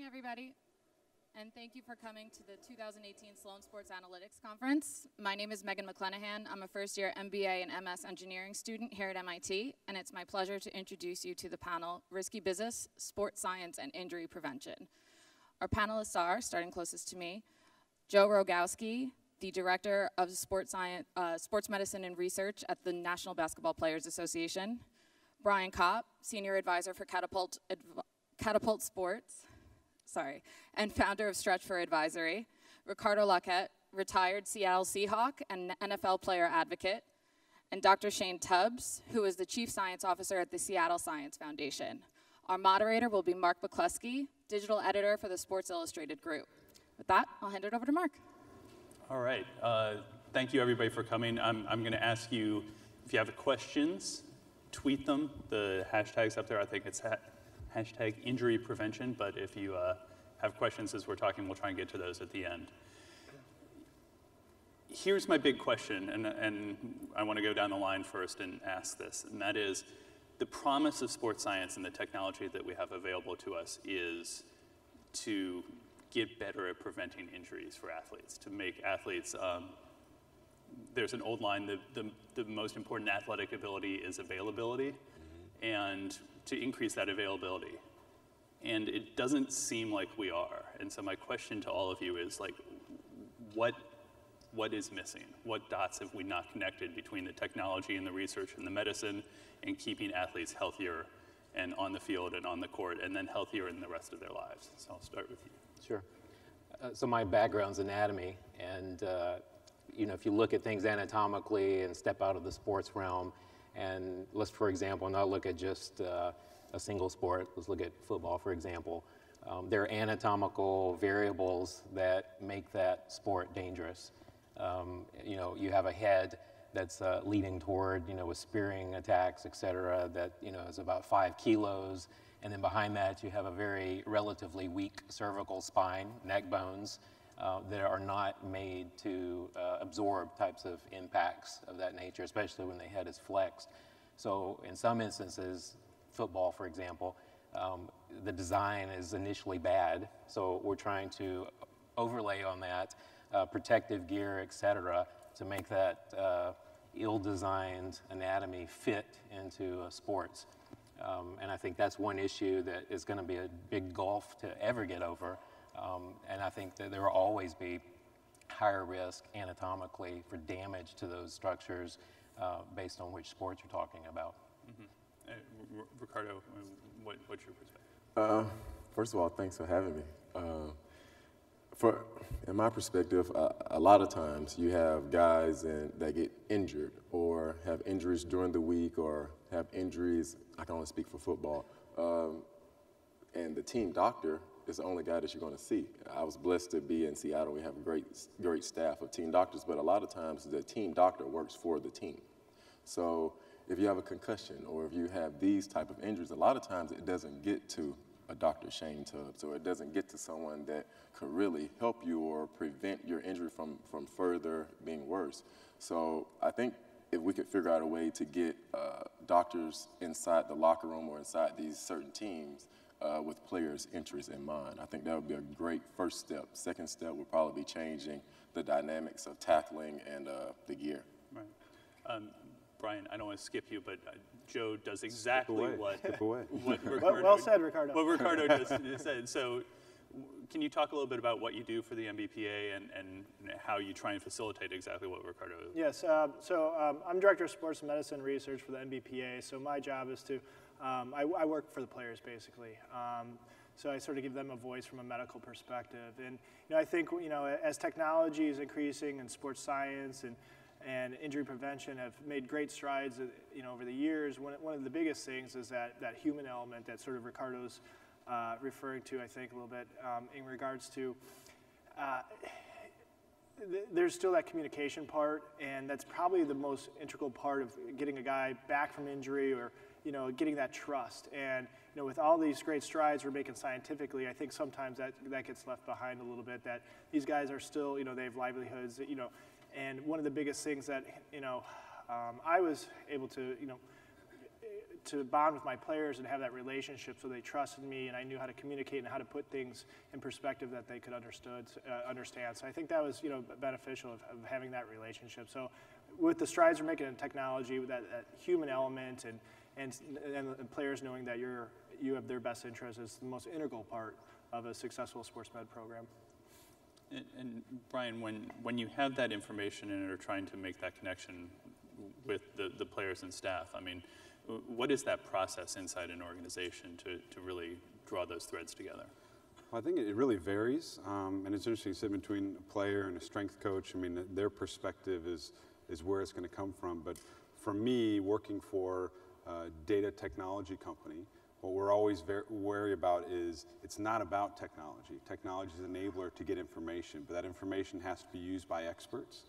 everybody, and thank you for coming to the 2018 Sloan Sports Analytics Conference. My name is Megan McClenahan. I'm a first-year MBA and MS engineering student here at MIT, and it's my pleasure to introduce you to the panel, Risky Business, Sports Science, and Injury Prevention. Our panelists are, starting closest to me, Joe Rogowski, the Director of Sports Medicine and Research at the National Basketball Players Association, Brian Kopp, Senior Advisor for Catapult Sports, and founder of Stretch for Advisory, Ricardo Laquette, retired Seattle Seahawk and NFL player advocate, and Dr. Shane Tubbs, who is the Chief Science Officer at the Seattle Science Foundation. Our moderator will be Mark McCluskey, digital editor for the Sports Illustrated Group. With that, I'll hand it over to Mark. All right. Thank you, everybody, for coming. I'm going to ask you, if you have questions, tweet them. The hashtag's up there. I think it's hashtag injury prevention, but if you have questions as we're talking, we'll try and get to those at the end. Here's my big question, and I want to go down the line first and ask this, and that is, the promise of sports science and the technology that we have available to us is to get better at preventing injuries for athletes, to make athletes, there's an old line, the most important athletic ability is availability, and to increase that availability. And it doesn't seem like we are. And so my question to all of you is, like, what is missing? What dots have we not connected between the technology and the research and the medicine and keeping athletes healthier and on the field and on the court and then healthier in the rest of their lives? So I'll start with you. Sure. So my background's anatomy, and you know, if you look at things anatomically and step out of the sports realm, and let's, for example, not look at just a single sport. Let's look at football, for example. There are anatomical variables that make that sport dangerous. You know, you have a head that's leading toward, you know, with spearing attacks, et cetera, that, you know, is about 5 kilos. And then behind that, you have a very relatively weak cervical spine, neck bones, that are not made to absorb types of impacts of that nature, especially when the head is flexed. So in some instances, football, for example, the design is initially bad. So we're trying to overlay on that protective gear, et cetera, to make that ill-designed anatomy fit into sports. And I think that's one issue that is going to be a big gulf to ever get over. And I think that there will always be higher risk anatomically for damage to those structures based on which sports you're talking about. Mm-hmm. Ricardo, what's your perspective? First of all, thanks for having me. In my perspective, a lot of times you have guys that get injured or have injuries during the week or have injuries, I can only speak for football, and the team doctor is the only guy that you're going to see. I was blessed to be in Seattle. We have a great staff of team doctors, but a lot of times the team doctor works for the team. So if you have a concussion or if you have these type of injuries, a lot of times it doesn't get to a Dr. Shane Tubbs, or it doesn't get to someone that could really help you or prevent your injury from further being worse. So I think if we could figure out a way to get doctors inside the locker room or inside these certain teams with players' interests in mind, I think that would be a great first step. Second step would probably be changing the dynamics of tackling and the gear. Right. Brian, I don't want to skip you, but Joe does exactly what Ricardo, well said, Ricardo. What Ricardo just said. So can you talk a little bit about what you do for the MBPA and how you try and facilitate exactly what Ricardo is? Yes, I'm Director of Sports Medicine Research for the MBPA, so my job is to, I work for the players basically. So I sort of give them a voice from a medical perspective. And you know, I think, you know, as technology is increasing and sports science and injury prevention have made great strides, you know, over the years. One of the biggest things is that human element that sort of Ricardo's referring to, I think, a little bit in regards to there's still that communication part, and that's probably the most integral part of getting a guy back from injury, or, you know, getting that trust. And, you know, with all these great strides we're making scientifically, I think sometimes that gets left behind a little bit, that these guys are still, you know, they have livelihoods, you know. And one of the biggest things that, you know, I was able to, you know, to bond with my players and have that relationship, so they trusted me and I knew how to communicate and how to put things in perspective that they could understand. So I think that was, beneficial of having that relationship. So with the strides we're making in technology, with that human element and players knowing that you have their best interest is the most integral part of a successful sports med program. And Brian, when you have that information and are trying to make that connection with the players and staff, I mean, what is that process inside an organization to really draw those threads together? Well, I think it really varies, and it's interesting to sit between a player and a strength coach. I mean, their perspective is where it's going to come from. But for me, working for a data technology company, what we're always wary about is it's not about technology. Technology is an enabler to get information, but that information has to be used by experts.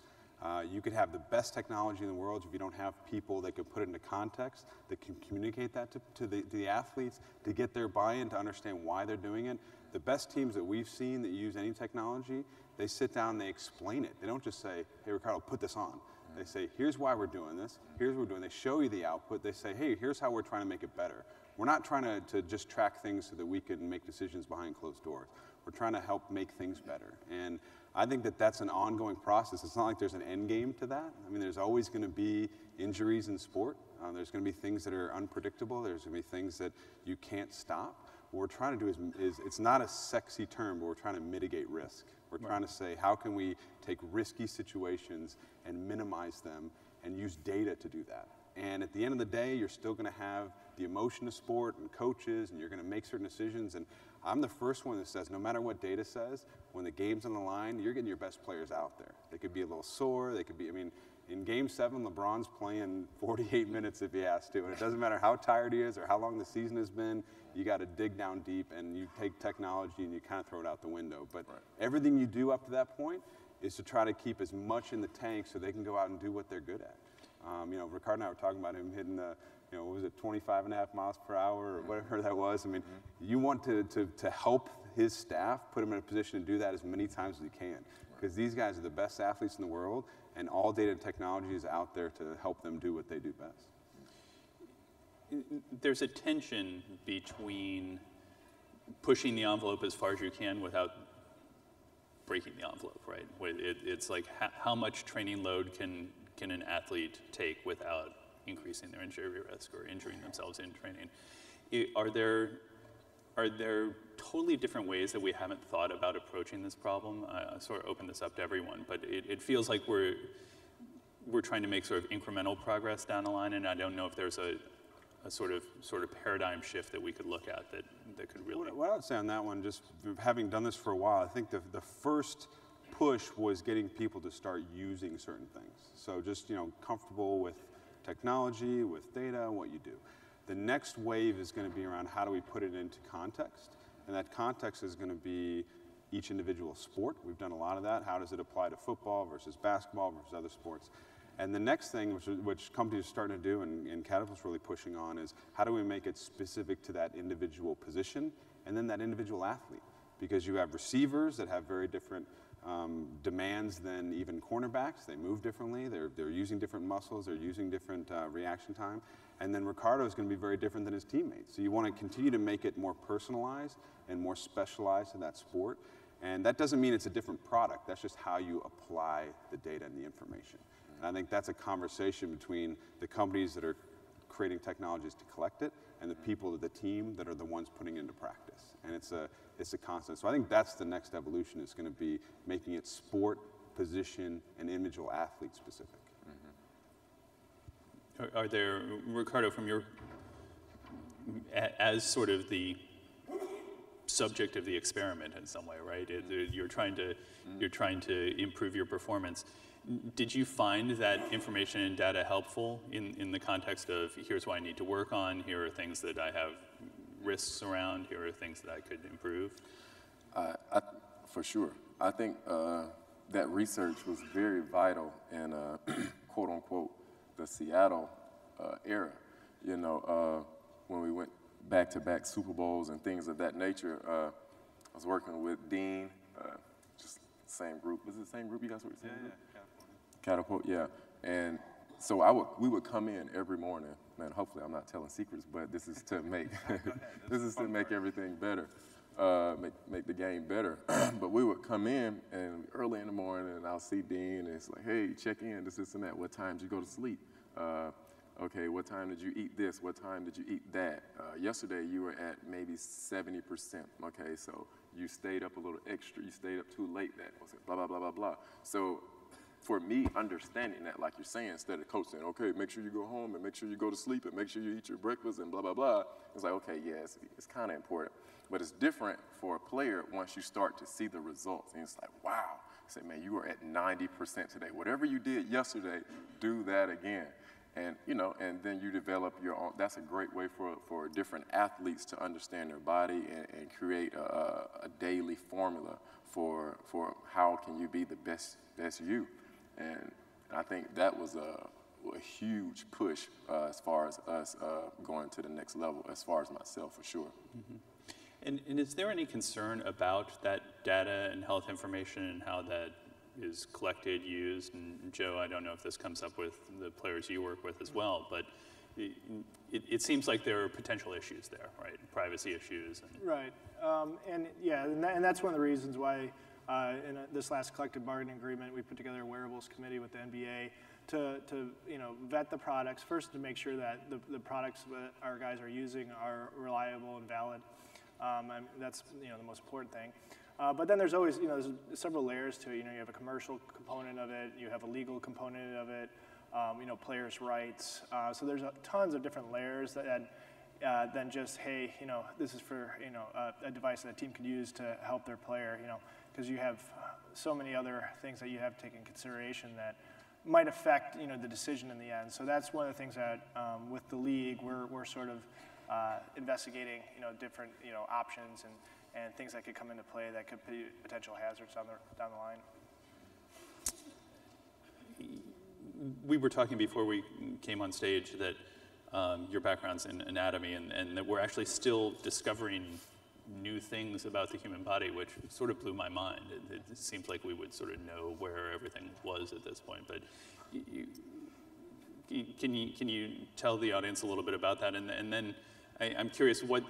You could have the best technology in the world if you don't have people that can put it into context, that can communicate that to the athletes, to get their buy-in, to understand why they're doing it. The best teams that we've seen that use any technology, they sit down and they explain it. They don't just say, hey, Ricardo, put this on. They say, here's why we're doing this, here's what we're doing. They show you the output. They say, hey, here's how we're trying to make it better. We're not trying to just track things so that we can make decisions behind closed doors. We're trying to help make things better. And I think that that's an ongoing process. It's not like there's an end game to that. I mean, there's always going to be injuries in sport. There's going to be things that are unpredictable. There's going to be things that you can't stop. What we're trying to do is it's not a sexy term, but we're trying to mitigate risk. We're trying to say, how can we take risky situations and minimize them and use data to do that? And at the end of the day, you're still going to have the emotion of sport and coaches, and you're going to make certain decisions. And I'm the first one that says, no matter what data says, when the game's on the line, you're getting your best players out there. They could be a little sore. They could be, I mean, in Game 7, LeBron's playing 48 minutes if he has to. And it doesn't matter how tired he is or how long the season has been. You got to dig down deep, and you take technology and you kind of throw it out the window. But everything you do up to that point is to try to keep as much in the tank so they can go out and do what they're good at. Ricardo and I were talking about him hitting the, what was it, 25.5 miles per hour or whatever that was. I mean, you want to help his staff, put him in a position to do that as many times as he can. Because these guys are the best athletes in the world, and all data and technology is out there to help them do what they do best. There's a tension between pushing the envelope as far as you can without breaking the envelope, right? It's like how much training load can an athlete take without increasing their injury risk or injuring themselves in training? Are there totally different ways that we haven't thought about approaching this problem? I sort of open this up to everyone, but it feels like we're trying to make sort of incremental progress down the line, and I don't know if there's a sort of paradigm shift that we could look at that could really... What I would say on that one, just having done this for a while, I think the first push was getting people to start using certain things. So just, comfortable with technology, with data, what you do. The next wave is going to be around how do we put it into context, and that context is going to be each individual sport. We've done a lot of that. How does it apply to football versus basketball versus other sports? And the next thing, which companies are starting to do, and Catapult's really pushing on, is how do we make it specific to that individual position and then that individual athlete? Because you have receivers that have very different demands than even cornerbacks. They move differently. They're using different muscles. They're using different reaction time. And then Ricardo is going to be very different than his teammates. So you want to continue to make it more personalized and more specialized to that sport. And that doesn't mean it's a different product. That's just how you apply the data and the information. And I think that's a conversation between the companies that are creating technologies to collect it and the people of the team that are the ones putting it into practice. And it's a constant. So I think that's the next evolution, is going to be making it sport, position, and individual athlete specific. Are there, Ricardo, from your, as sort of the subject of the experiment in some way, right? You're trying to improve your performance. Did you find that information and data helpful in the context of here's what I need to work on, here are things that I have risks around, here are things that I could improve? For sure. I think that research was very vital in quote unquote the Seattle era. When we went back-to-back Super Bowls and things of that nature, I was working with Dean, just same group. Was it the same group you guys were? Yeah. Catapult, yeah. And So we would come in every morning, man, hopefully I'm not telling secrets, but this is to make, this is to make everything better, make the game better. But we would come in and early in the morning and I'll see Dean and it's like, hey, check in, this and that. What time did you go to sleep? Okay, what time did you eat this? What time did you eat that? Yesterday you were at maybe 70%. Okay, so you stayed up a little extra, you stayed up too late that, blah, blah, blah, blah, blah. So for me, understanding that, like you're saying, instead of coach saying, okay, make sure you go home and make sure you go to sleep and make sure you eat your breakfast and blah, blah, blah, it's like, okay, yeah, it's kind of important. But it's different for a player once you start to see the results. And it's like, wow. Say, man, you were at 90% today. Whatever you did yesterday, do that again. And, you know, and then you develop your own. That's a great way for different athletes to understand their body and create a daily formula for how can you be the best you. And I think that was a huge push as far as us going to the next level, as far as myself, for sure. Mm-hmm. And is there any concern about that data and health information and how that is collected, used? And Joe, I don't know if this comes up with the players you work with as well, but it seems like there are potential issues there, right? Privacy issues. Right. And that's one of the reasons why in this last collective bargaining agreement, we put together a wearables committee with the NBA to vet the products first, to make sure that the products that our guys are using are reliable and valid. And that's the most important thing. But then there's always there's several layers to it. You have a commercial component of it, you have a legal component of it, players' rights. So there's tons of different layers than just, hey, this is for a device that a team could use to help their player, because you have so many other things that you have to take in consideration that might affect the decision in the end. So that's one of the things that with the league we're sort of investigating different options and things that could come into play that could be potential hazards down the line. We were talking before we came on stage that your background's in anatomy and that we're actually still discovering new things about the human body, which sort of blew my mind. It seems like we would sort of know where everything was at this point, but can you tell the audience a little bit about that? And then I'm curious what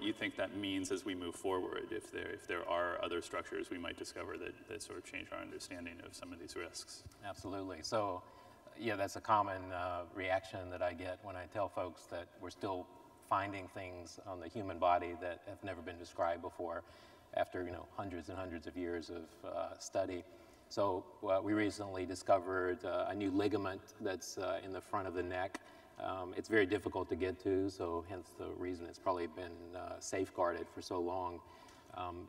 you think that means as we move forward, if there are other structures we might discover that sort of change our understanding of some of these risks. Absolutely. So, yeah, that's a common reaction that I get when I tell folks that we're still finding things on the human body that have never been described before after hundreds and hundreds of years of study. So we recently discovered a new ligament that's in the front of the neck. It's very difficult to get to, so hence the reason it's probably been safeguarded for so long.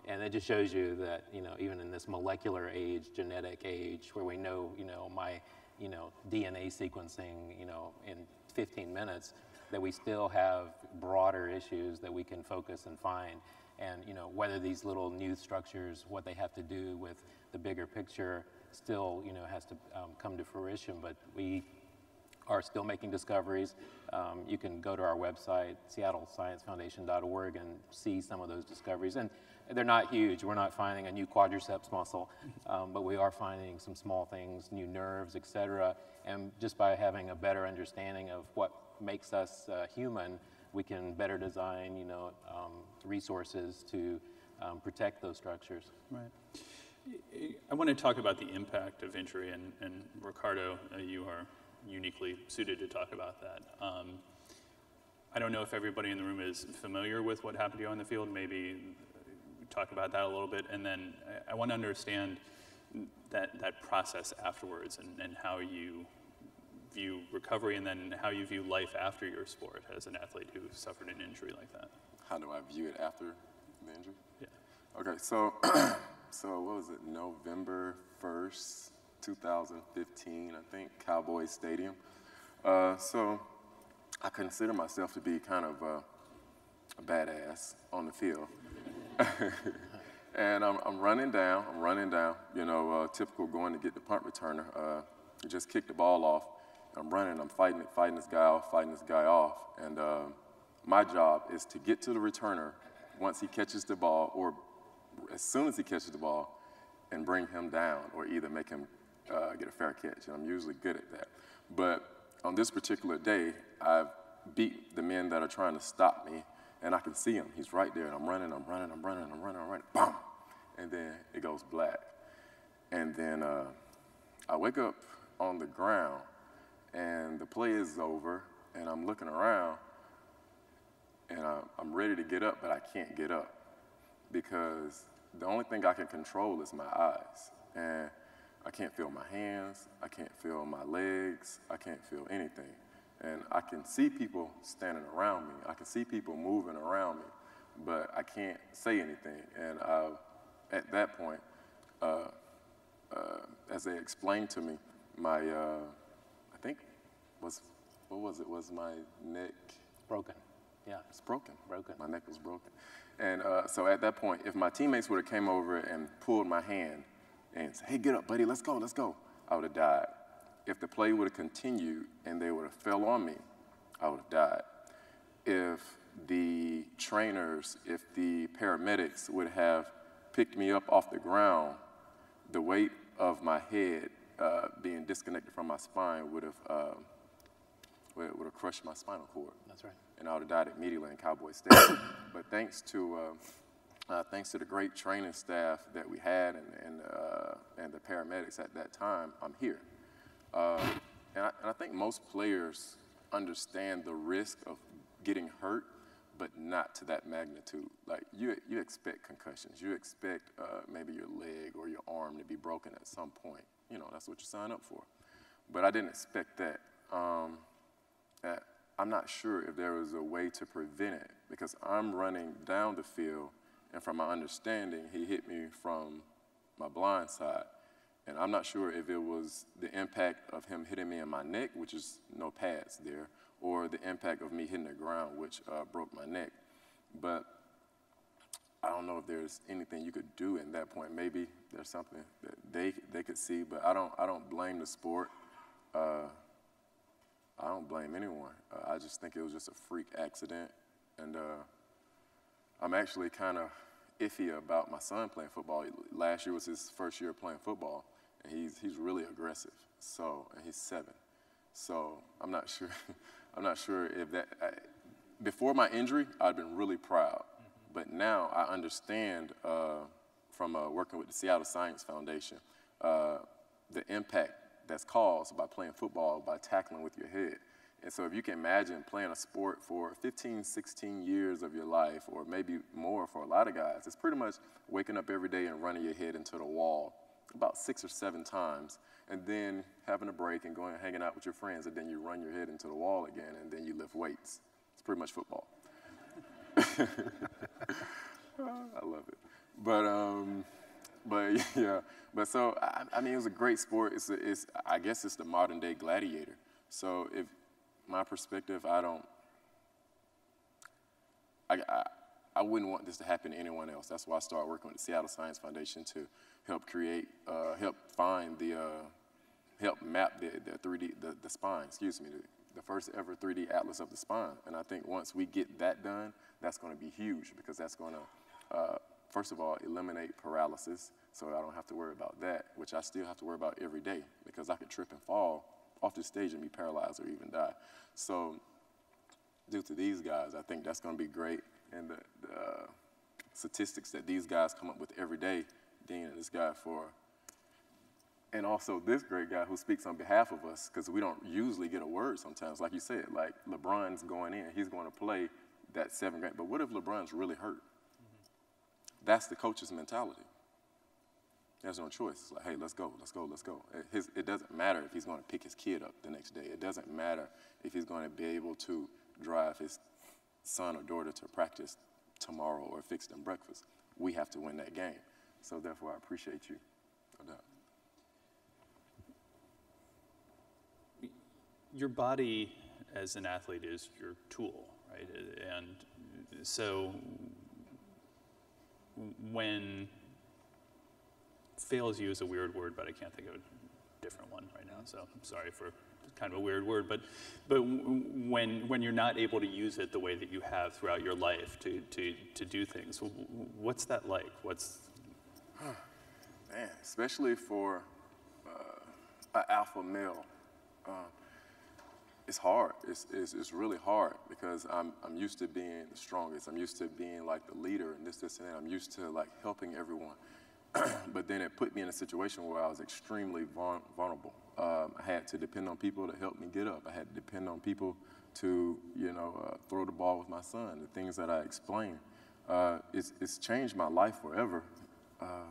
And it just shows you that even in this molecular age, genetic age, where we know my DNA sequencing in 15 minutes, that we still have broader issues that we can focus and find. And whether these little new structures, what they have to do with the bigger picture, still has to come to fruition. But we are still making discoveries. You can go to our website, seattlesciencefoundation.org, and see some of those discoveries. And they're not huge. We're not finding a new quadriceps muscle, but we are finding some small things, new nerves, et cetera. And just by having a better understanding of what makes us human, we can better design, resources to protect those structures. Right. I want to talk about the impact of injury, and Ricardo, you are uniquely suited to talk about that. I don't know if everybody in the room is familiar with what happened to you on the field. Maybe talk about that a little bit, and then I want to understand that process afterwards and how you view recovery, and then how you view life after your sport as an athlete who suffered an injury like that. How do I view it after the injury? Yeah. Okay, so what was it, November 1st, 2015, I think, Cowboys Stadium. So I consider myself to be kind of a badass on the field. And I'm running down, typical going to get the punt returner. Just kicked the ball off. I'm running, I'm fighting this guy off, and my job is to get to the returner once he catches the ball, or as soon as he catches the ball, and bring him down, or either make him get a fair catch, and I'm usually good at that. But on this particular day, I've beat the men that are trying to stop me, and I can see him. He's right there, and I'm running, BAM! And then it goes black. And then I wake up on the ground, and the play is over, and I'm looking around, and I'm ready to get up, but I can't get up because the only thing I can control is my eyes. And I can't feel my hands, I can't feel my legs, I can't feel anything. And I can see people standing around me, I can see people moving around me, but I can't say anything. And at that point, as they explained to me, my, I think, was my neck? Broken, yeah. It's broken. Broken. My neck was broken. And so at that point, if my teammates would have came over and pulled my hand and said, hey, get up, buddy, let's go, I would have died. If the play would have continued and they would have fell on me, I would have died. If the trainers, if the paramedics would have picked me up off the ground, the weight of my head being disconnected from my spine would have crushed my spinal cord. That's right. And I would have died immediately in Cowboy Stadium. But thanks to the great training staff that we had and the paramedics at that time, I'm here. And I think most players understand the risk of getting hurt, but not to that magnitude. Like you expect concussions. You expect maybe your leg or your arm to be broken at some point. You know, that's what you sign up for. But I didn't expect that. I'm not sure if there was a way to prevent it because I'm running down the field, and from my understanding, he hit me from my blind side. And I'm not sure if it was the impact of him hitting me in my neck, which is no pads there, or the impact of me hitting the ground, which broke my neck. But I don't know if there's anything you could do in that point. Maybe there's something that they could see, but I don't blame the sport. I don't blame anyone. I just think it was just a freak accident. And I'm actually kind of iffy about my son playing football. Last year was his first year playing football, and he's really aggressive. So, and he's 7. So I'm not sure. I'm not sure if that. Before my injury, I'd been really proud, but now I understand from working with the Seattle Science Foundation the impact that's caused by playing football, by tackling with your head. And so if you can imagine playing a sport for 15, 16 years of your life, or maybe more for a lot of guys, it's pretty much waking up every day and running your head into the wall about 6 or 7 times, and then having a break and going and hanging out with your friends, and then you run your head into the wall again, and then you lift weights. It's pretty much football. I love it. But yeah, but so, I mean, it was a great sport. I guess it's the modern day gladiator. So if my perspective, I wouldn't want this to happen to anyone else. That's why I started working with the Seattle Science Foundation to help create, help map the 3D, the spine, the first ever 3D atlas of the spine. And I think once we get that done, that's going to be huge because that's going to, first of all, eliminate paralysis, so I don't have to worry about that, which I still have to worry about every day because I could trip and fall off the stage and be paralyzed or even die. So due to these guys, I think that's going to be great. And the statistics that these guys come up with every day, Dean and this guy and also this great guy who speaks on behalf of us, because we don't usually get a word sometimes. Like you said, like LeBron's going in, he's going to play that 7th game. But what if LeBron's really hurt? Mm-hmm. That's the coach's mentality. There's no choice. It's like, hey, let's go. It doesn't matter if he's going to pick his kid up the next day. It doesn't matter if he's going to be able to drive his son or daughter to practice tomorrow or fix them breakfast. We have to win that game. So therefore, I appreciate you. No doubt. Your body as an athlete is your tool, right? And so when fails you is a weird word, but I can't think of a different one right now, so I'm sorry for kind of a weird word, but when you're not able to use it the way that you have throughout your life to do things, what's that like? Man, especially for an alpha male. it's hard. It's really hard because I'm used to being the strongest. I'm used to being like the leader and this, and that. I'm used to like helping everyone. But then it put me in a situation where I was extremely vulnerable. I had to depend on people to help me get up. I had to depend on people to, throw the ball with my son, the things that I explained. It's changed my life forever. I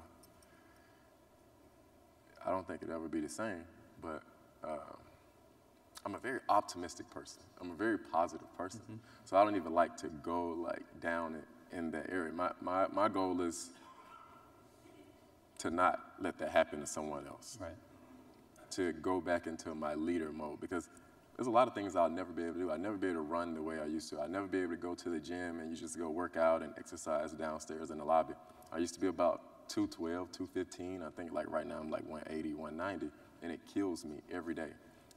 don't think it'll ever be the same, but I'm a very optimistic person. I'm a very positive person. Mm-hmm. So I don't even like to go like down in that area. My goal is to not let that happen to someone else. Right. To go back into my leader mode, because there's a lot of things I'll never be able to do. I'll never be able to run the way I used to. I'll never be able to go to the gym and you just go work out and exercise downstairs in the lobby. I used to be about 212, 215. I think like right now I'm like 180, 190, and it kills me every day.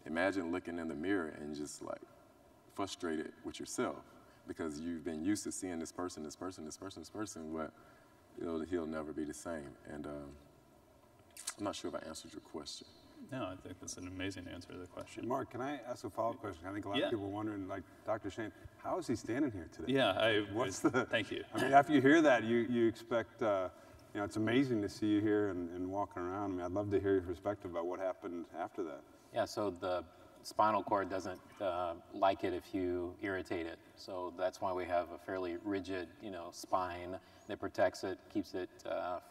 Imagine looking in the mirror and just like frustrated with yourself because you've been used to seeing this person, but he'll never be the same. And I'm not sure if I answered your question. No, I think that's an amazing answer to the question. Mark, can I ask a follow-up question? I think a lot of people are wondering, like Dr. Shane, how is he standing here today? Yeah, thank you. I mean, after you hear that, you expect, it's amazing to see you here and walking around. I mean, I'd love to hear your perspective about what happened after that. Yeah, so the spinal cord doesn't like it if you irritate it. So that's why we have a fairly rigid, spine that protects it, keeps it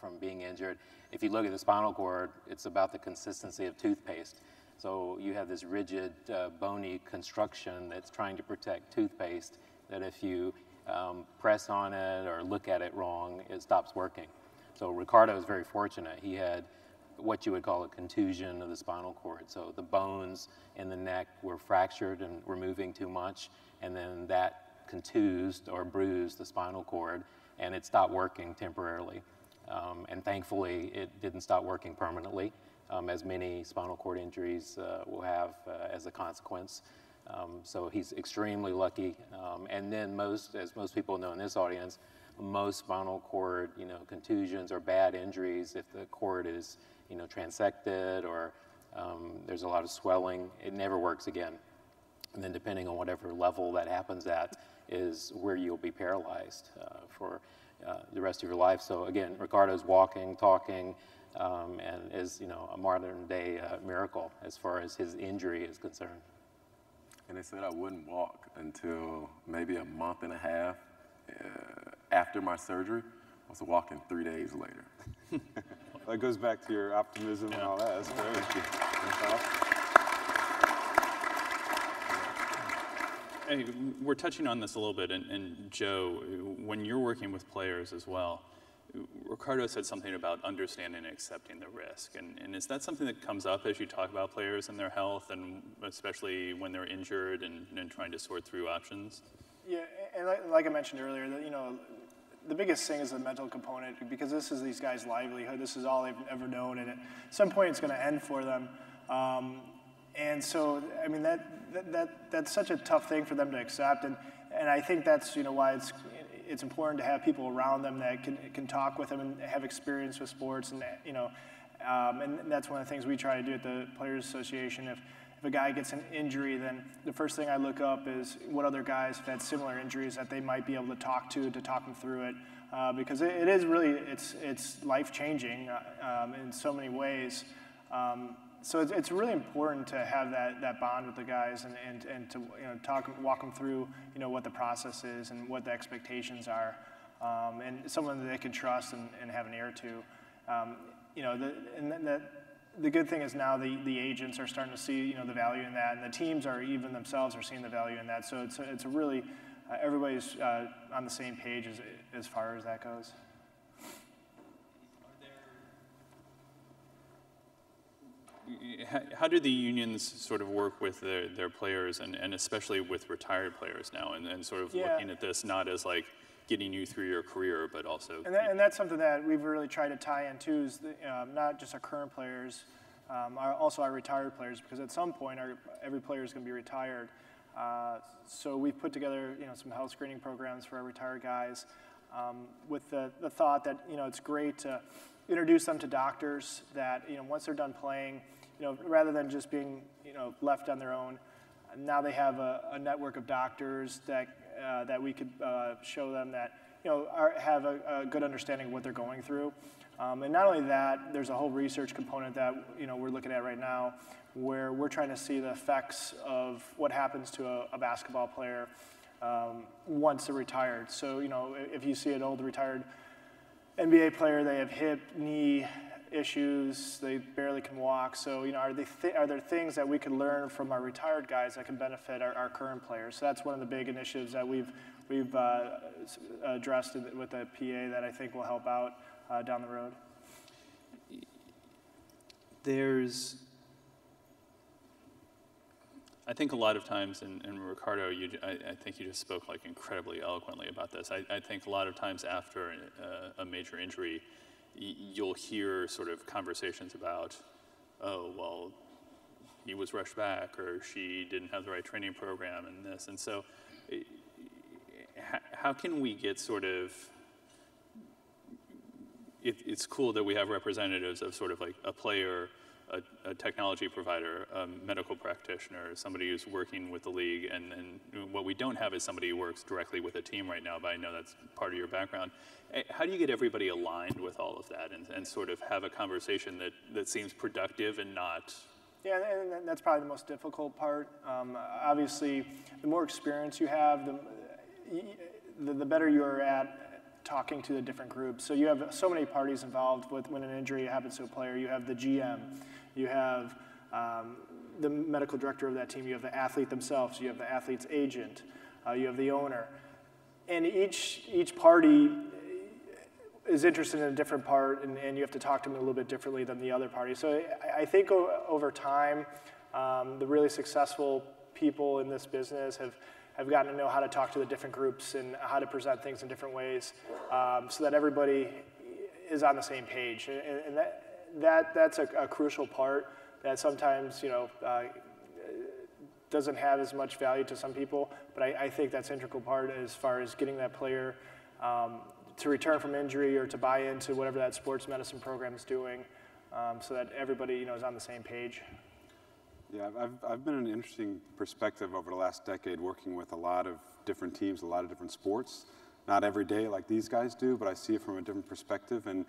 from being injured. If you look at the spinal cord, it's about the consistency of toothpaste. So you have this rigid, bony construction that's trying to protect toothpaste that if you press on it or look at it wrong, it stops working. So Ricardo is very fortunate. He had what you would call a contusion of the spinal cord. So the bones in the neck were fractured and were moving too much, and then that contused or bruised the spinal cord, and it stopped working temporarily. And thankfully, it didn't stop working permanently, as many spinal cord injuries will have as a consequence. So he's extremely lucky. And then as most people know in this audience, most spinal cord, contusions or bad injuries, if the cord is, transected or there's a lot of swelling, it never works again. And then depending on whatever level that happens at is where you'll be paralyzed for the rest of your life. So again, Ricardo's walking, talking, and is, a modern day miracle as far as his injury is concerned. And they said I wouldn't walk until maybe a month and a half after my surgery. I was walking 3 days later. That goes back to your optimism and all that. That's great. Thank you. That's awesome. Hey, we're touching on this a little bit, and Joe, when you're working with players as well, Ricardo said something about understanding and accepting the risk. And is that something that comes up as you talk about players and their health, and especially when they're injured and trying to sort through options? Yeah, and like I mentioned earlier, that the biggest thing is the mental component, because this is these guys' livelihood. This is all they've ever known, and at some point it's going to end for them. And so, I mean, that's such a tough thing for them to accept, and I think that's why it's important to have people around them that can talk with them and have experience with sports, and and that's one of the things we try to do at the Players Association. If a guy gets an injury, then the first thing I look up is what other guys have had similar injuries that they might be able to talk them through it, because it is really it's life changing in so many ways. So it's really important to have that bond with the guys and to walk them through what the process is and what the expectations are, and someone that they can trust and have an ear to. The good thing is now the agents are starting to see the value in that, and the teams are even themselves are seeing the value in that. So it's a really everybody's on the same page as far as that goes. How do the unions sort of work with their players, and especially with retired players now, and sort of looking at this not as like getting you through your career, but also... And that's something that we've really tried to tie in too, is not just our current players, also our retired players, because at some point every player is going to be retired. So we've put together some health screening programs for our retired guys, with the thought that it's great to introduce them to doctors that once they're done playing, rather than just being left on their own, Now they have a network of doctors that we could show them that have a good understanding of what they're going through. And not only that, there's a whole research component that we're looking at right now, where we're trying to see the effects of what happens to a basketball player once they're retired. So if you see an old retired NBA player, they have hip, knee issues, they barely can walk. So are there things that we can learn from our retired guys that can benefit our current players? So that's one of the big initiatives that we've addressed with the PA that I think will help out down the road. I think a lot of times, and Ricardo, I think you just spoke like incredibly eloquently about this. I think a lot of times after a major injury, you'll hear sort of conversations about, oh, well, he was rushed back, or she didn't have the right training program, and this. And so how can we get sort of, it's cool that we have representatives of sort of like a player, a technology provider, a medical practitioner, somebody who's working with the league, and what we don't have is somebody who works directly with a team right now, but I know that's part of your background. How do you get everybody aligned with all of that and sort of have a conversation that seems productive and not... Yeah, and that's probably the most difficult part. Obviously, the more experience you have, the better you're at talking to the different groups. So you have so many parties involved when an injury happens to a player. You have the GM, you have the medical director of that team, you have the athlete themselves, you have the athlete's agent, you have the owner. And each party is interested in a different part, and you have to talk to them a little bit differently than the other party. So I think over time, the really successful people in this business have gotten to know how to talk to the different groups and how to present things in different ways, so that everybody is on the same page. And that's a crucial part that sometimes doesn't have as much value to some people, but I think that's an integral part as far as getting that player to return from injury or to buy into whatever that sports medicine program is doing, so that everybody is on the same page. Yeah, I've been in an interesting perspective over the last decade working with a lot of different teams, a lot of different sports. Not every day like these guys do, but I see it from a different perspective. And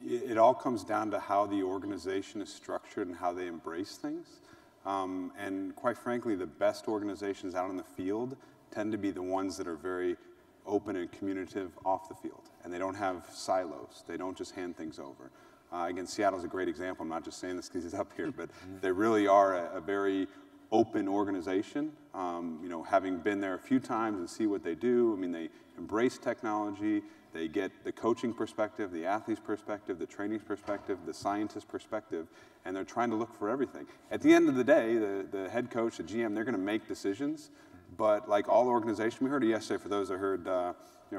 it all comes down to how the organization is structured and how they embrace things. And quite frankly, the best organizations out in the field tend to be the ones that are very open and communicative off the field. And they don't have silos. They don't just hand things over. Again, Seattle's a great example. I'm not just saying this because he's up here, but they really are a very open organization. Having been there a few times and see what they do, I mean, they embrace technology. They get the coaching perspective, the athlete's perspective, the trainer's perspective, the scientist's perspective, and they're trying to look for everything. At the end of the day, the head coach, the GM, they're going to make decisions, but like all organizations, we heard it yesterday for those that heard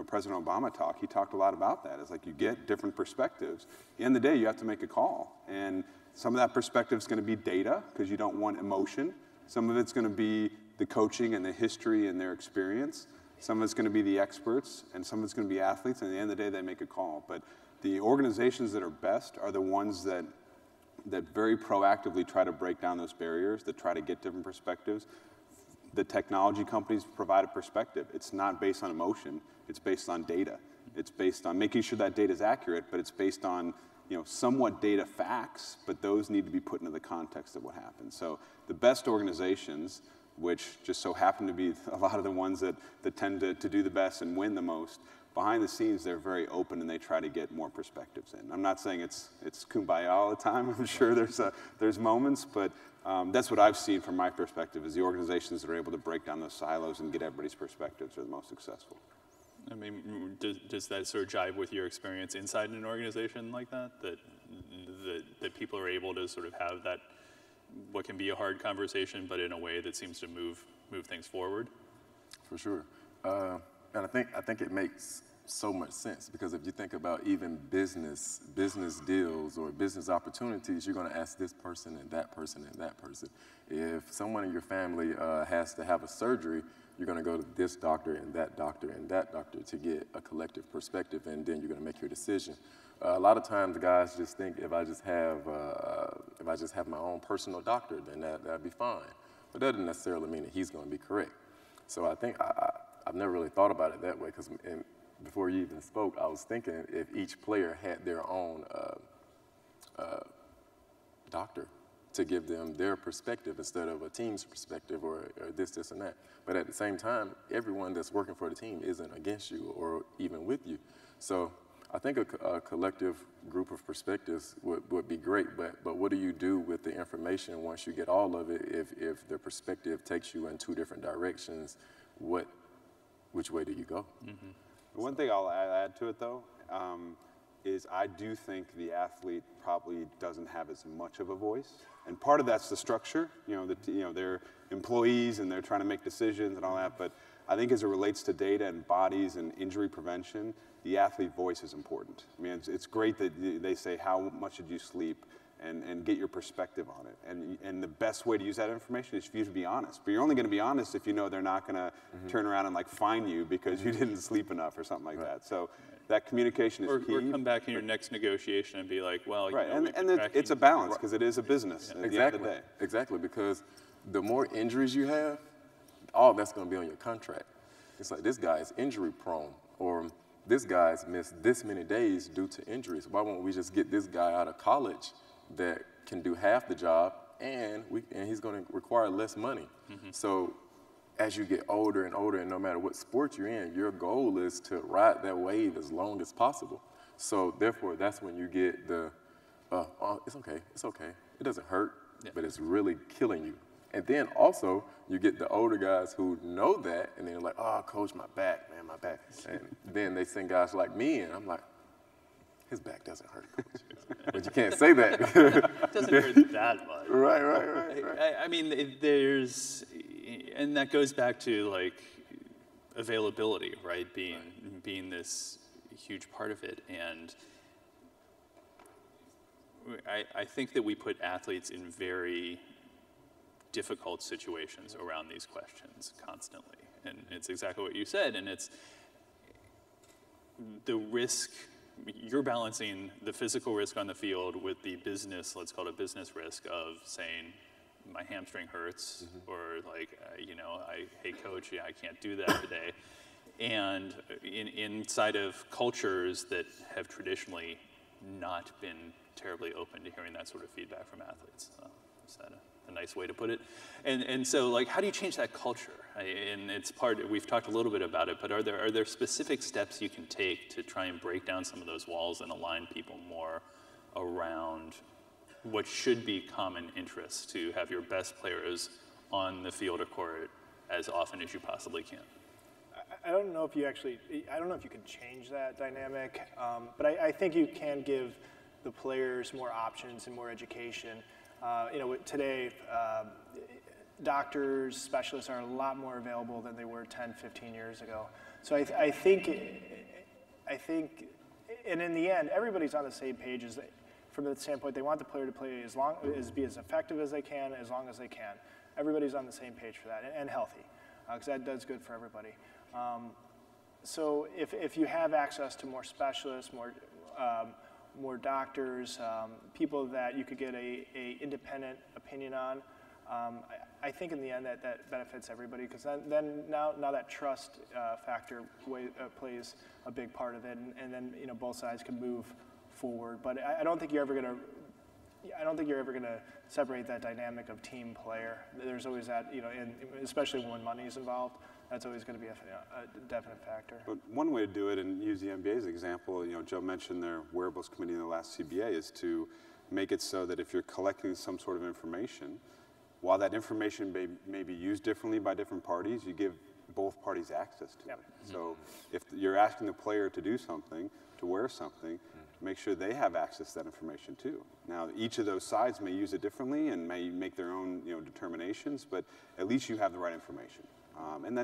President Obama talk, he talked a lot about that. It's like you get different perspectives. At the end of the day, you have to make a call. And some of that perspective is going to be data, because you don't want emotion. Some of it's going to be the coaching and the history and their experience. Some of it's going to be the experts, and some of it's going to be athletes. And at the end of the day, they make a call. But the organizations that are best are the ones that very proactively try to break down those barriers, that try to get different perspectives. The technology companies provide a perspective. It's not based on emotion. It's based on data. It's based on making sure that data is accurate, but it's based on somewhat data facts, but those need to be put into the context of what happens. So the best organizations, which just so happen to be a lot of the ones that tend to do the best and win the most, behind the scenes, they're very open and they try to get more perspectives in. I'm not saying it's kumbaya all the time. I'm sure there's moments, but that's what I've seen from my perspective, is the organizations that are able to break down those silos and get everybody's perspectives are the most successful. I mean, does that sort of jive with your experience inside an organization like that people are able to sort of have that, what can be a hard conversation, but in a way that seems to move things forward? For sure. And I think it makes so much sense, because if you think about even business deals or business opportunities, you're going to ask this person and that person and that person. If someone in your family has to have a surgery, you're going to go to this doctor and that doctor and that doctor to get a collective perspective, and then you're going to make your decision. A lot of times, guys just think if I just have my own personal doctor, then that'd be fine. But that doesn't necessarily mean that he's going to be correct. So I think I've never really thought about it that way, because before you even spoke, I was thinking if each player had their own doctor to give them their perspective instead of a team's perspective or this, and that. But at the same time, everyone that's working for the team isn't against you or even with you. So I think a collective group of perspectives would be great, but what do you do with the information once you get all of it if the perspective takes you in two different directions? Which way do you go? Mm-hmm. One thing I'll add to it, though, is I do think the athlete probably doesn't have as much of a voice. And part of that's the structure, they're employees and they're trying to make decisions and all that, but I think as it relates to data and bodies and injury prevention, the athlete voice is important. I mean, it's great that they say, how much did you sleep, and get your perspective on it. And the best way to use that information is for you to be honest. But you're only going to be honest if you know they're not going to turn around and fine you because you didn't sleep enough or something like that. So that communication is key. Or come back in your next negotiation and be like, well, right. It's a balance, because it is a business at the end of the day. Exactly, because the more injuries you have, all that's going to be on your contract. It's like, this guy is injury prone, or this guy's missed this many days due to injuries. Why won't we just get this guy out of college that can do half the job, and he's going to require less money? So as you get older and older, and no matter what sport you're in, your goal is to ride that wave as long as possible. So therefore, that's when you get the, it's okay, it doesn't hurt, but it's really killing you. And then also, you get the older guys who know that, and they're like, oh, coach, my back, man, my back. And then they send guys like me, and I'm like, his back doesn't hurt, coach. But you can't say that. It doesn't hurt that much. Right. I mean, and that goes back to availability, right? Being this huge part of it. And I think that we put athletes in very difficult situations around these questions constantly. And it's exactly what you said, and it's the risk. You're balancing the physical risk on the field with the business, let's call it a business risk of saying, my hamstring hurts, or hey coach, I can't do that today. And inside of cultures that have traditionally not been terribly open to hearing that sort of feedback from athletes. Is that a nice way to put it? And so how do you change that culture? And it's we've talked a little bit about it, but are there specific steps you can take to try and break down some of those walls and align people more around what should be common interests to have your best players on the field or court as often as you possibly can? I don't know if you can change that dynamic, but I think you can give the players more options and more education. Today, doctors, specialists are a lot more available than they were 10, 15 years ago. So I think, and in the end, everybody's on the same page from the standpoint they want the player to play be as effective as they can, as long as they can. Everybody's on the same page for that, and healthy, because that does good for everybody. So if you have access to more specialists, more doctors, people that you could get a independent opinion on, I think in the end that benefits everybody, because then now that trust factor plays a big part of it, and then both sides can move forward. But I don't think you're ever gonna separate that dynamic of team player. There's always that, and especially when money is involved, that's always going to be a definite factor. But one way to do it, and use the NBA as an example, Joe mentioned their wearables committee in the last CBA, is to make it so that if you're collecting some sort of information, while that information may be used differently by different parties, you give both parties access to it. So if you're asking the player to do something, to wear something, make sure they have access to that information too. Now, each of those sides may use it differently and may make their own determinations, but at least you have the right information. And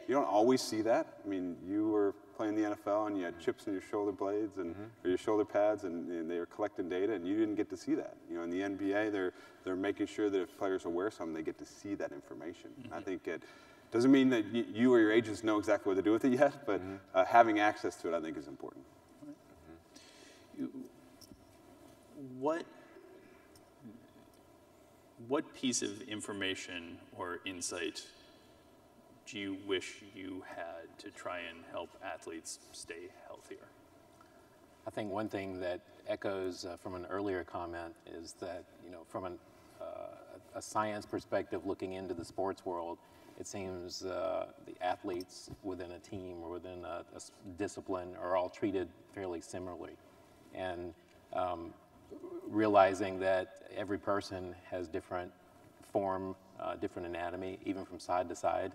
you don't always see that. I mean, you were playing the NFL and you had chips in your shoulder blades or your shoulder pads, and they were collecting data, and you didn't get to see that. In the NBA, they're making sure that if players are aware of something, they get to see that information. I think it doesn't mean that you or your agents know exactly what to do with it yet, but having access to it, I think, is important. what piece of information or insight do you wish you had to try and help athletes stay healthier? I think one thing that echoes from an earlier comment is that, from a science perspective looking into the sports world, it seems the athletes within a team or within a discipline are all treated fairly similarly. And realizing that every person has different form, different anatomy, even from side to side.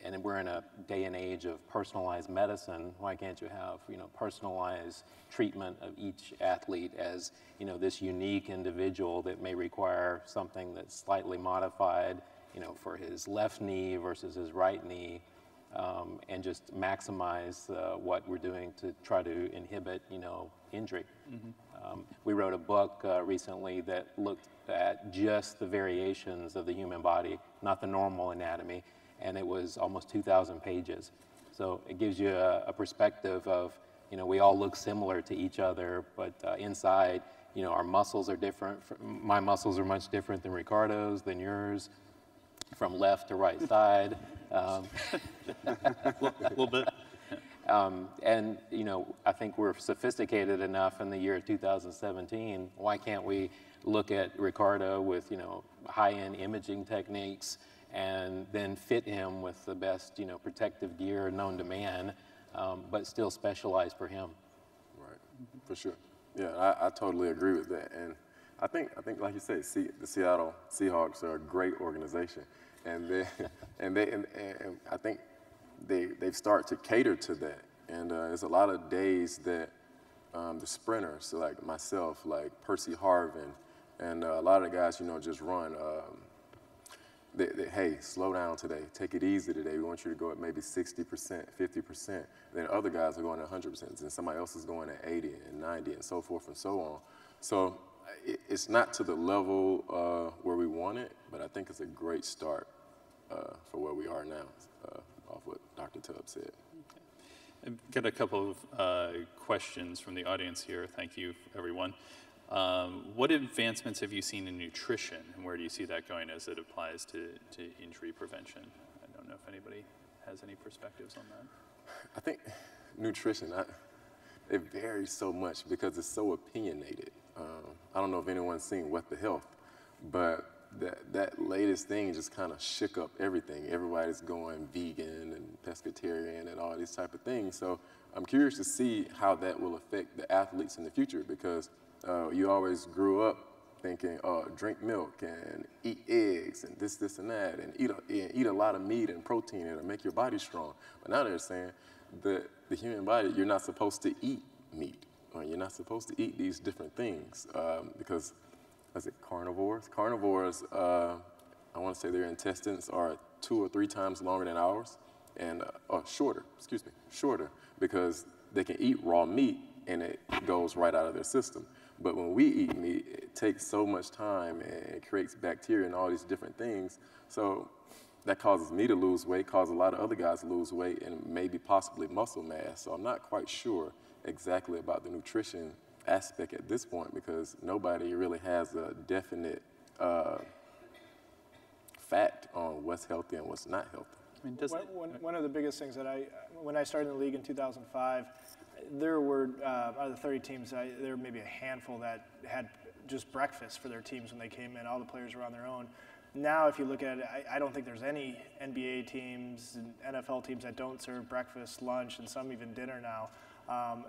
And we're in a day and age of personalized medicine. Why can't you have, personalized treatment of each athlete as, this unique individual that may require something that's slightly modified, for his left knee versus his right knee, and just maximize what we're doing to try to inhibit, injury. We wrote a book recently that looked at just the variations of the human body, not the normal anatomy, and it was almost 2,000 pages. So it gives you a perspective of, we all look similar to each other, but inside, our muscles are different. My muscles are much different than Ricardo's, than yours, from left to right side. A little bit. And, I think we're sophisticated enough in the year 2017. Why can't we look at Ricardo with, high-end imaging techniques and then fit him with the best, protective gear known to man, but still specialized for him? Right, for sure. Yeah, I totally agree with that. And I think like you say, the Seattle Seahawks are a great organization, and I think they've started to cater to that. And there's a lot of days that the sprinters, so like myself, like Percy Harvin, and a lot of the guys, just run. Hey, slow down today. Take it easy today. We want you to go at maybe 60%, 50%. Then other guys are going at 100%, and somebody else is going at 80 and 90 and so forth and so on. So it's not to the level where we want it, but I think it's a great start for where we are now, off what Dr. Tubb said. I've got a couple of questions from the audience here. Thank you, everyone. What advancements have you seen in nutrition, and where do you see that going as it applies to injury prevention? I don't know if anybody has any perspectives on that. I think nutrition, it varies so much because it's so opinionated. I don't know if anyone's seen What the Health, but that latest thing just kind of shook up everything. Everybody's going vegan and pescatarian and all these type of things. So I'm curious to see how that will affect the athletes in the future, because you always grew up thinking, drink milk and eat eggs and this and that, and eat a lot of meat and protein, it'll make your body strong. But now they're saying that the human body, you're not supposed to eat meat, or you're not supposed to eat these different things because, is it carnivores? Carnivores, I want to say their intestines are 2 or 3 times longer than ours, and shorter, because they can eat raw meat and it goes right out of their system. But when we eat meat, it takes so much time and it creates bacteria and all these different things. So that causes me to lose weight, causes a lot of other guys to lose weight, and maybe possibly muscle mass. So I'm not quite sure exactly about the nutrition aspect at this point, because nobody really has a definite fact on what's healthy and what's not healthy. I mean, one of the biggest things that when I started in the league in 2005, there were, out of the 30 teams, there were maybe a handful that had just breakfast for their teams when they came in. All the players were on their own. Now, if you look at it, I don't think there's any NBA teams and NFL teams that don't serve breakfast, lunch, and some even dinner now,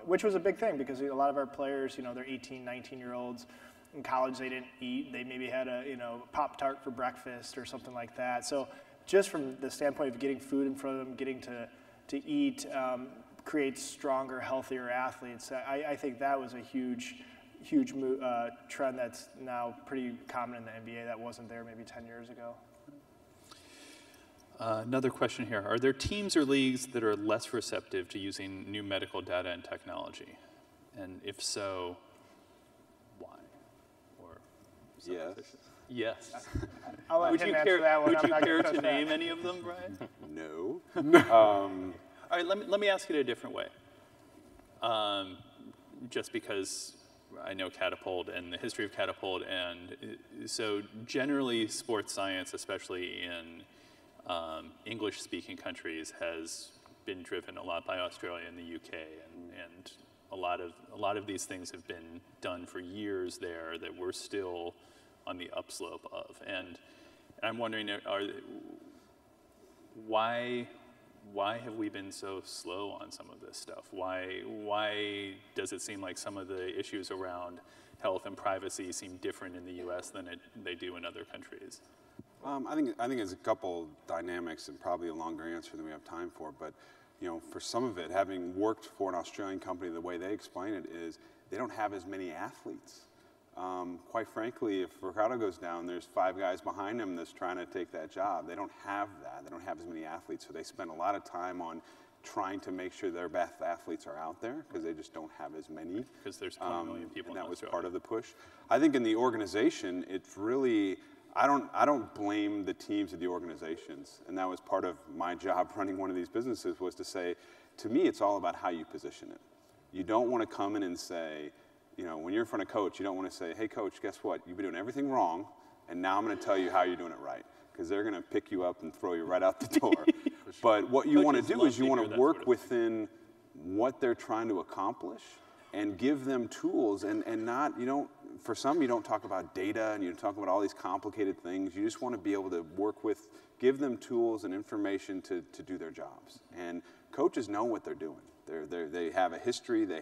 which was a big thing because a lot of our players, they're 18, 19-year-olds. In college, they didn't eat. They maybe had a, Pop-Tart for breakfast or something like that. So just from the standpoint of getting food in front of them, getting to eat, creates stronger, healthier athletes. I think that was a huge trend that's now pretty common in the NBA that wasn't there maybe 10 years ago. Another question here. Are there teams or leagues that are less receptive to using new medical data and technology? And if so, why? Or Yes. Yes. I'll let him answer that one. Would you care to name any of them, Brian? No. All right, let me ask it a different way. Just because I know Catapult and the history of Catapult, and so generally sports science, especially in English-speaking countries, has been driven a lot by Australia and the UK, and a lot of these things have been done for years there that we're still on the upslope of, and I'm wondering, why have we been so slow on some of this stuff? Why does it seem like some of the issues around health and privacy seem different in the U.S. than they do in other countries? I think it's a couple dynamics and probably a longer answer than we have time for. But for some of it, having worked for an Australian company, the way they explain it is they don't have as many athletes. Quite frankly, if Ricardo goes down, there's 5 guys behind him that's trying to take that job. They don't have that. They don't have as many athletes. So they spend a lot of time on trying to make sure their best athletes are out there because they just don't have as many. Because there's 20 million people and in that was Australia. part of the push. I think in the organization, it's really, I don't blame the teams of the organizations. And that was part of my job running one of these businesses, was to say, to me, it's all about how you position it. You don't want to come in and say, when you're in front of coach, you don't want to say, hey, coach, guess what? You've been doing everything wrong, and now I'm going to tell you how you're doing it right. Because they're going to pick you up and throw you right out the door. But what you want to do is you want to work within what they're trying to accomplish and give them tools. And not, for some, you don't talk about data and you talk about all these complicated things. You just want to be able to work with, give them tools and information to do their jobs. And coaches know what they're doing. They have a history, they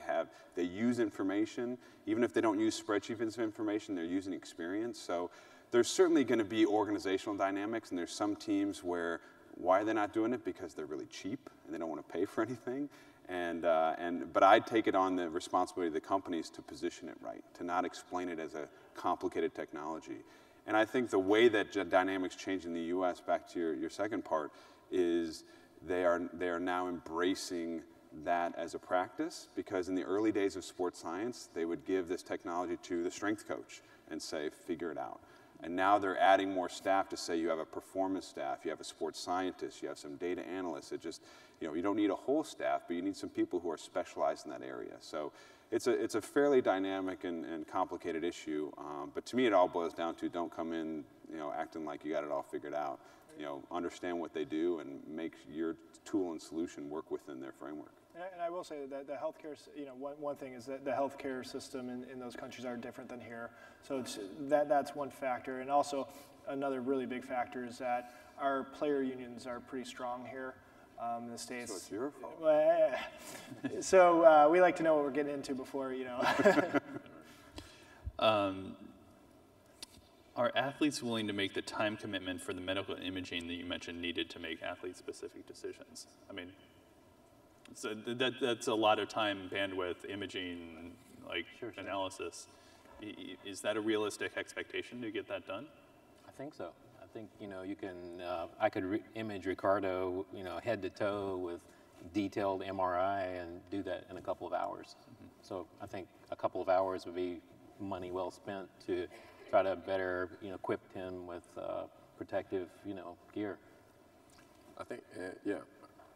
use information. Even if they don't use spreadsheets of information, they're using experience. So there's certainly going to be organizational dynamics, and there's some teams where, why are they not doing it? Because they're really cheap and they don't want to pay for anything. But I take it on the responsibility of the companies to position it right, to not explain it as a complicated technology. And I think the way that dynamics change in the US, back to your second part, is they are now embracing that as a practice, because in the early days of sports science, they would give this technology to the strength coach and say, figure it out. And now they're adding more staff to say you have a performance staff, you have a sports scientist, you have some data analysts. It just, you don't need a whole staff, but you need some people who are specialized in that area. So it's a fairly dynamic and complicated issue. But to me, it all boils down to, don't come in, acting like you got it all figured out. Understand what they do and make your tool and solution work within their framework. And I will say that the healthcare, one thing is that the healthcare system in those countries are different than here. So that's one factor. And also another really big factor is that our player unions are pretty strong here in the States. So it's your fault. So we like to know what we're getting into before, Are athletes willing to make the time commitment for the medical imaging that you mentioned needed to make athlete-specific decisions? I mean, so that's a lot of time, bandwidth, imaging, Sure. analysis. Is that a realistic expectation to get that done? I think so. I think, you can, I could image Ricardo, head to toe with detailed MRI and do that in a couple of hours. Mm-hmm. So I think a couple of hours would be money well spent to try to better, equip him with protective, gear. I think,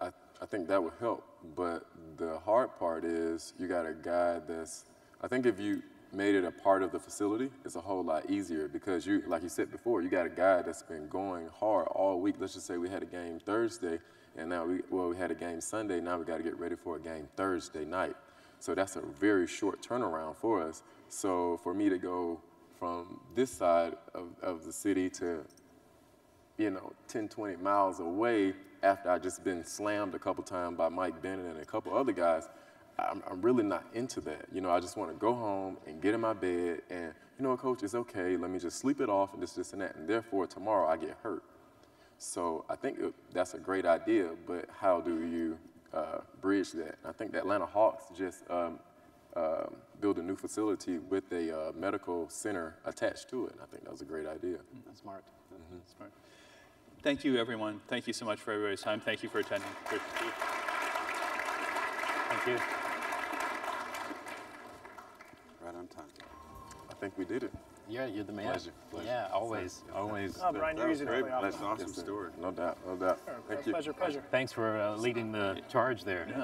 I think that would help. But the hard part is you got a guy I think if you made it a part of the facility, it's a whole lot easier, because like you said before, you got a guy that's been going hard all week. Let's just say we had a game Thursday, and now we had a game Sunday. Now we got to get ready for a game Thursday night. So that's a very short turnaround for us. So for me to go from this side of the city to, 10, 20 miles away after I just been slammed a couple times by Mike Bennett and a couple other guys, I'm really not into that. I just want to go home and get in my bed and, coach, it's okay. Let me just sleep it off and this and that. And therefore, tomorrow I get hurt. So I think that's a great idea, but how do you bridge that? I think the Atlanta Hawks just build a new facility with a medical center attached to it. And I think that was a great idea. That's smart. Mm-hmm. Smart. Thank you, everyone. Thank you so much for everybody's time. Thank you for attending. Great to see you. Thank you. Right on time. I think we did it. Yeah, you're the man. Pleasure. Yeah, always. Oh, Brian, you're easy to play off. That's an awesome Yes, sir. story. No doubt. Thank you. Pleasure. Thanks for leading the charge there. Yeah.